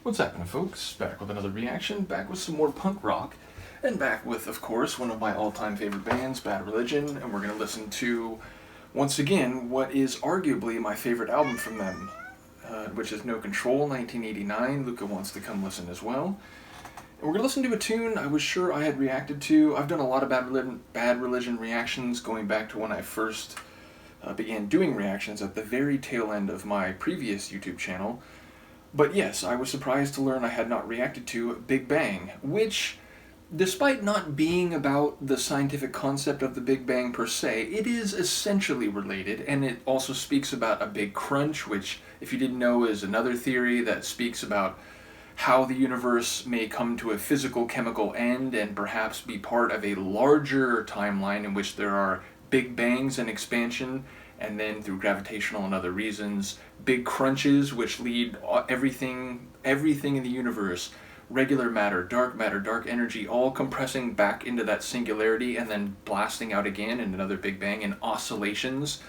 What's happening, folks? Back with another reaction, back with some more punk rock, and back with, of course, one of my all-time favorite bands, Bad Religion, and we're going to listen to, once again, what is arguably my favorite album from them, which is No Control, 1989. Luca wants to come listen as well. And we're going to listen to a tune I was sure I had reacted to. I've done a lot of Bad Religion reactions going back to when I first began doing reactions at the very tail end of my previous YouTube channel. But yes, I was surprised to learn I had not reacted to Big Bang, which, despite not being about the scientific concept of the Big Bang per se, it is essentially related, and it also speaks about a big crunch, which, if you didn't know, is another theory that speaks about how the universe may come to a physical chemical end and perhaps be part of a larger timeline in which there are big bangs and expansion, and then through gravitational and other reasons, big crunches which lead everything in the universe, regular matter, dark energy, all compressing back into that singularity and then blasting out again in another big bang in oscillations.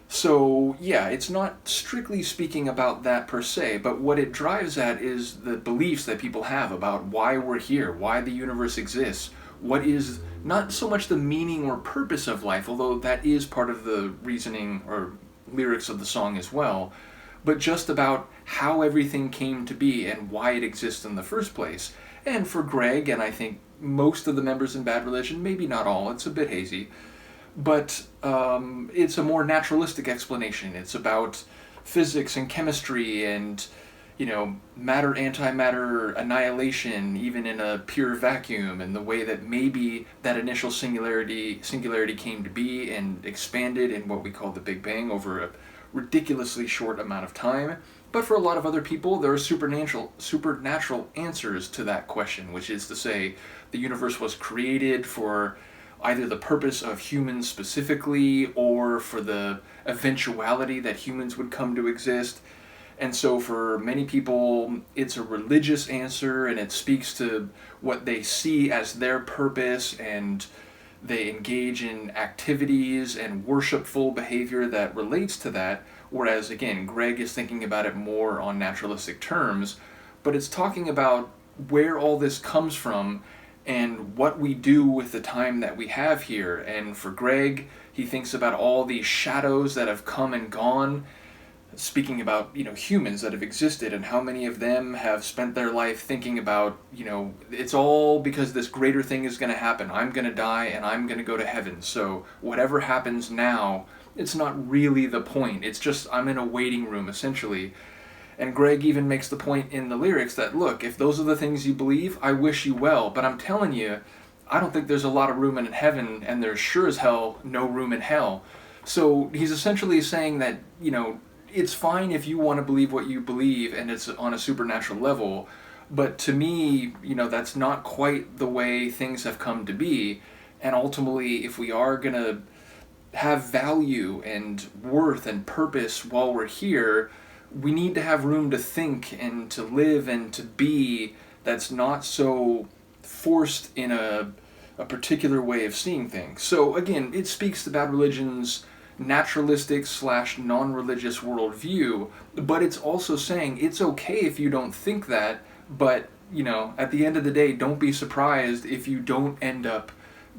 So yeah, it's not strictly speaking about that per se, but what it drives at is the beliefs that people have about why we're here, why the universe exists, what is not so much the meaning or purpose of life, although that is part of the reasoning or lyrics of the song as well, but just about how everything came to be and why it exists in the first place. And for Greg, and I think most of the members in Bad Religion, maybe not all, it's a bit hazy, but it's a more naturalistic explanation. It's about physics and chemistry and, matter, antimatter, annihilation, even in a pure vacuum, and the way that maybe that initial singularity came to be and expanded in what we call the Big Bang over a ridiculously short amount of time. But for a lot of other people, there are supernatural answers to that question, which is to say, the universe was created for either the purpose of humans specifically or for the eventuality that humans would come to exist. And so for many people, it's a religious answer, and it speaks to what they see as their purpose, and they engage in activities and worshipful behavior that relates to that, whereas, again, Greg is thinking about it more on naturalistic terms, but it's talking about where all this comes from and what we do with the time that we have here. And for Greg, he thinks about all these shadows that have come and gone, speaking about, humans that have existed and how many of them have spent their life thinking about, it's all because this greater thing is going to happen. I'm going to die and I'm going to go to heaven. So whatever happens now, it's not really the point. It's just I'm in a waiting room, essentially. And Greg even makes the point in the lyrics that, look, if those are the things you believe, I wish you well. But I'm telling you, I don't think there's a lot of room in heaven, and there's sure as hell no room in hell. So he's essentially saying that, it's fine if you want to believe what you believe and it's on a supernatural level, but to me, that's not quite the way things have come to be. And ultimately, if we are going to have value and worth and purpose while we're here, we need to have room to think and to live and to be that's not so forced in a particular way of seeing things. So again, it speaks to Bad Religion's naturalistic / non-religious worldview, but it's also saying it's okay if you don't think that, but, at the end of the day, don't be surprised if you don't end up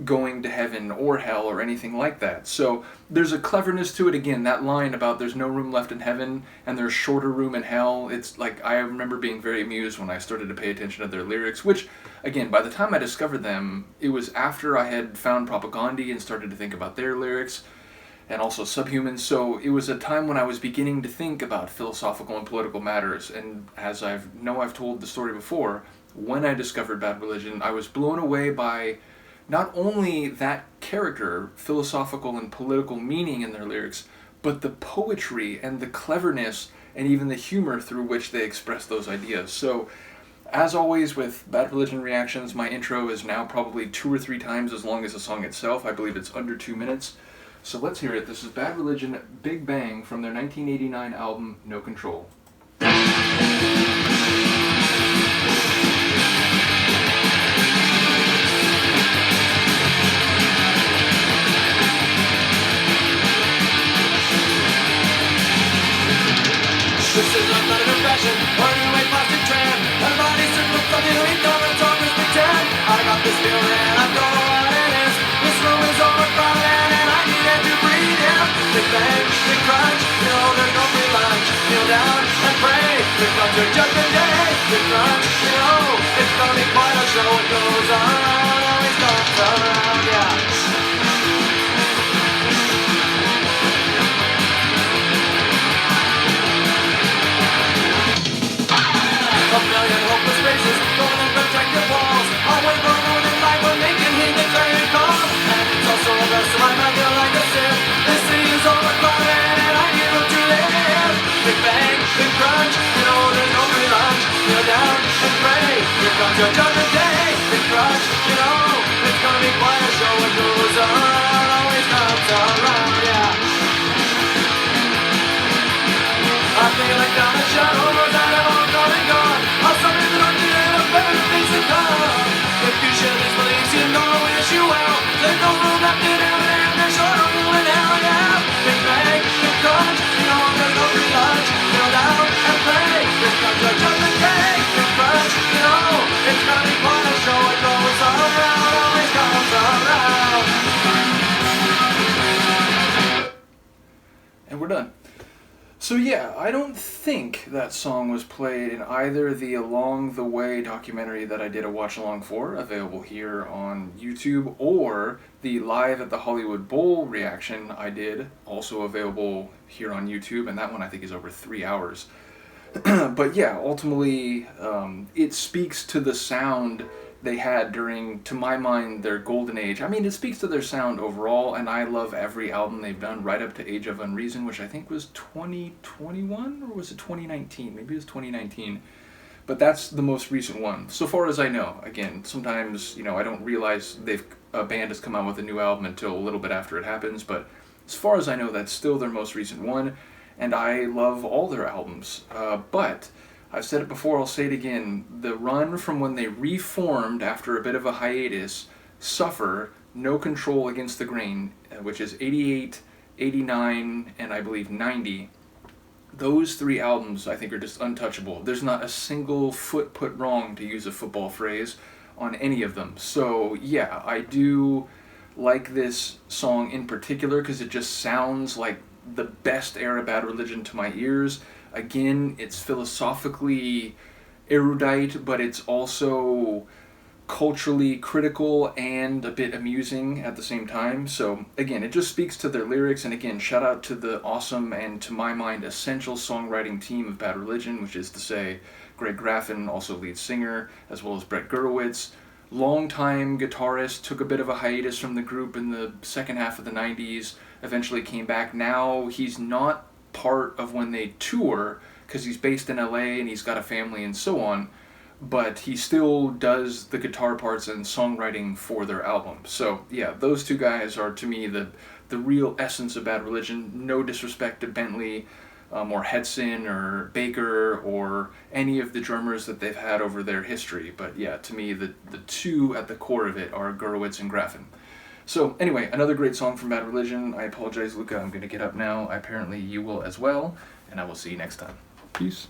going to heaven or hell or anything like that. So there's a cleverness to it. Again, that line about there's no room left in heaven and there's shorter room in hell, it's like, I remember being very amused when I started to pay attention to their lyrics, which, again, by the time I discovered them, it was after I had found Propagandhi and started to think about their lyrics, and also Subhumans. So it was a time when I was beginning to think about philosophical and political matters, and as I've told the story before, when I discovered Bad Religion, I was blown away by not only that character, philosophical and political meaning in their lyrics, but the poetry and the cleverness and even the humor through which they express those ideas. So, as always with Bad Religion reactions, my intro is now probably 2 or 3 times as long as the song itself. I believe it's under 2 minutes. So let's hear it. This is Bad Religion, Big Bang, from their 1989 album, No Control. This is not an impression or a new way plastic trend. comes your judgment day, the crunch, you know, it's gonna be quite a show. It goes around, always comes around, yeah. A million hopeless faces going to protect your walls. Always going in life when they can hear the clarion call. And it's also a verse of I feel like a sin. This city is overcrowded and I need room to live. Big bang, big crunch, you know there's no free lunch. Kneel down and pray, here comes your judgment day. Big crunch, you know it's gonna be quite a show. It goes around, always comes around, yeah. I feel like down the shadows that have all gone and gone. I'll start in the dark and a better things to come. If you share these beliefs, you know I wish you well. There's no room left in heaven and there's no room in hell, yeah. Big bang, big crunch, you know there's no free lunch. Kneel down and pray, here comes your judgment day. Big crunch, you know it's gonna be quite a show. It goes around, always comes around. And we're done. So yeah, I don't think that song was played in either the Along the Way documentary that I did a watch along for, available here on YouTube, or the Live at the Hollywood Bowl reaction I did, also available here on YouTube, and that one I think is over 3 hours. But yeah, ultimately, it speaks to the sound they had during, to my mind, their golden age. I mean, it speaks to their sound overall, and I love every album they've done right up to Age of Unreason, which I think was 2021, or was it 2019? Maybe it was 2019. But that's the most recent one, so far as I know. Again, sometimes, you know, I don't realize a band has come out with a new album until a little bit after it happens, but as far as I know, that's still their most recent one, and I love all their albums. But I've said it before, I'll say it again, the run from when they reformed after a bit of a hiatus, Suffer, No Control Against the Grain, which is 88, 89, and I believe 90, those 3 albums I think are just untouchable. There's not a single foot put wrong, to use a football phrase, on any of them. So yeah, I do like this song in particular because it just sounds like the best era Bad Religion to my ears. Again, it's philosophically erudite, but it's also culturally critical and a bit amusing at the same time. So again, it just speaks to their lyrics, and again, shout out to the awesome and, to my mind, essential songwriting team of Bad Religion, which is to say Greg Graffin, also lead singer, as well as Brett Gurewitz, longtime guitarist, took a bit of a hiatus from the group in the second half of the 90s, eventually came back. Now he's not part of when they tour because he's based in LA and he's got a family and so on, but he still does the guitar parts and songwriting for their album. So yeah, those 2 guys are to me the real essence of Bad Religion. No disrespect to Bentley or Hedson or Baker or any of the drummers that they've had over their history, but yeah, to me the 2 at the core of it are Gurewitz and Graffin. So anyway, another great song from Bad Religion. I apologize, Luca, I'm going to get up now. Apparently you will as well, and I will see you next time. Peace.